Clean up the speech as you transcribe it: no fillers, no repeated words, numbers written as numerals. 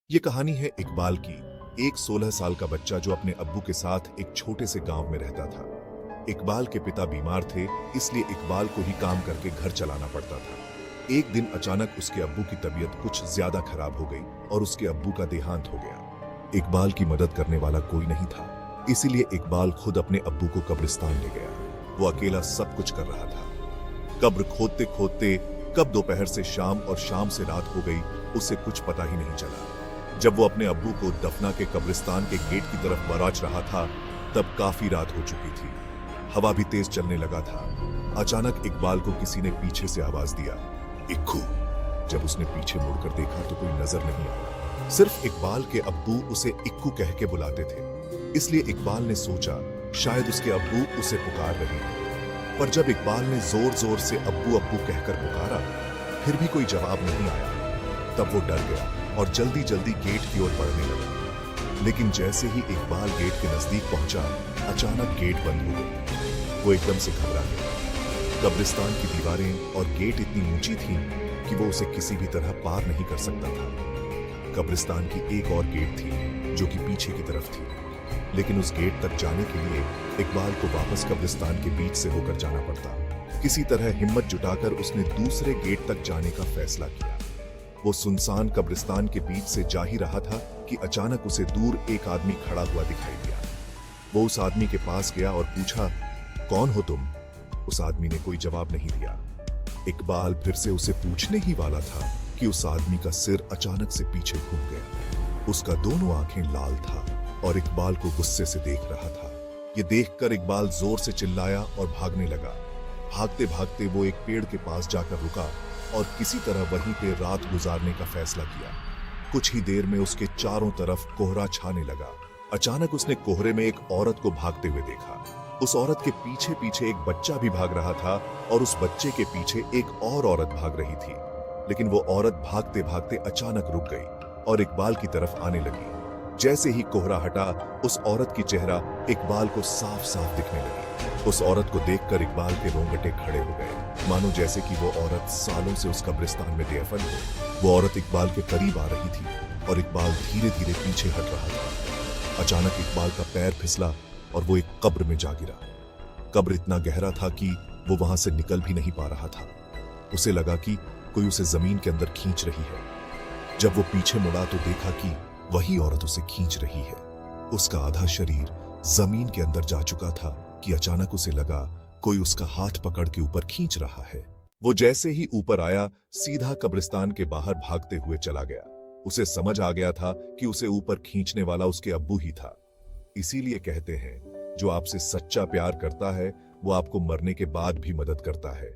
ये कहानी है इकबाल की। एक 16 साल का बच्चा जो अपने अब्बू के साथ एक छोटे से गांव में रहता था। इकबाल के पिता बीमार थे, इसलिए इकबाल को ही काम करके घर चलाना पड़ता था। एक दिन अचानक उसके अब्बू की तबीयत कुछ ज्यादा खराब हो गई और उसके अब्बू का देहांत हो गया। इकबाल की मदद करने वाला कोई नहीं था, इसीलिए इकबाल खुद अपने अब्बू को कब्रिस्तान ले गया। वो अकेला सब कुछ कर रहा था। कब्र खोदते खोदते कब दोपहर से शाम और शाम से रात हो गई, उसे कुछ पता ही नहीं चला। जब वो अपने अब्बू को दफना के कब्रिस्तान के गेट की तरफ बराच रहा था, तब काफी रात हो चुकी थी। हवा भी तेज चलने लगा था। अचानक इकबाल को किसी ने पीछे से आवाज दिया, इक्कू। जब उसने पीछे मुड़कर देखा तो कोई नजर नहीं आया। सिर्फ इकबाल के अब्बू उसे इक्कू कह के बुलाते थे, इसलिए इकबाल ने सोचा शायद उसके अब्बू उसे पुकार रहे हैं। पर जब इकबाल ने जोर जोर से अब्बू अब्बू कहकर पुकारा, फिर भी कोई जवाब नहीं आया। तब वो डर गया और जल्दी जल्दी गेट की ओर बढ़ने लगा। लेकिन जैसे ही इकबाल गेट के नजदीक पहुंचा, अचानक गेट बंद हो गई। वो एकदम से घबरा गया। कब्रिस्तान की दीवारें और गेट इतनी ऊंची थी कि वो उसे किसी भी तरह पार नहीं कर सकता था। कब्रिस्तान की एक और गेट थी जो कि पीछे की तरफ थी, लेकिन उस गेट तक जाने के लिए इकबाल को वापस कब्रिस्तान के बीच से होकर जाना पड़ता। किसी तरह हिम्मत जुटाकर उसने दूसरे गेट तक जाने का फैसला किया। वो सुनसान कब्रिस्तान के बीच से जा ही रहा था कि अचानक उसे दूर एक आदमी खड़ा हुआ दिखाई दिया। वो उस आदमी के पास गया और पूछा, कौन हो तुम? उस आदमी ने कोई जवाब नहीं दिया। इकबाल फिर से उसे पूछने ही वाला था कि उस आदमी का सिर अचानक से पीछे घूम गया। उसका दोनों आंखें लाल था और इकबाल को गुस्से से देख रहा था। ये देखकर इकबाल जोर से चिल्लाया और भागने लगा। भागते भागते वो एक पेड़ के पास जाकर रुका और किसी तरह वहीं पे रात गुजारने का फैसला किया। कुछ ही देर में उसके चारों तरफ कोहरा छाने लगा। अचानक उसने कोहरे में एक औरत को भागते हुए देखा। उस औरत के पीछे पीछे एक बच्चा भी भाग रहा था और उस बच्चे के पीछे एक और औरत भाग रही थी। लेकिन वो औरत भागते भागते अचानक रुक गई और इकबाल की तरफ आने लगी। जैसे ही कोहरा हटा, उस औरत की चेहरा इकबाल को साफ साफ दिखने लगी। उस औरत को देखकर इकबाल के रोंगटे खड़े हो गए, मानो जैसे कि वो औरत सालों से उस कब्रिस्तान में दफन हो। वो औरत इकबाल के करीब आ रही थी और इकबाल धीरे धीरे पीछे हट रहा था। अचानक इकबाल का पैर फिसला और वो एक कब्र में जा गिरा। कब्र इतना गहरा था कि वो वहां से निकल भी नहीं पा रहा था। उसे लगा कि कोई उसे जमीन के अंदर खींच रही है। जब वो पीछे मुड़ा तो देखा कि वही औरत उसे खींच रही है। उसका आधा शरीर जमीन के अंदर जा चुका था कि अचानक उसे लगा कोई उसका हाथ पकड़ के ऊपर खींच रहा है। वो जैसे ही ऊपर आया, सीधा कब्रिस्तान के बाहर भागते हुए चला गया। उसे समझ आ गया था कि उसे ऊपर खींचने वाला उसके अब्बू ही था। इसीलिए कहते हैं, जो आपसे सच्चा प्यार करता है वो आपको मरने के बाद भी मदद करता है।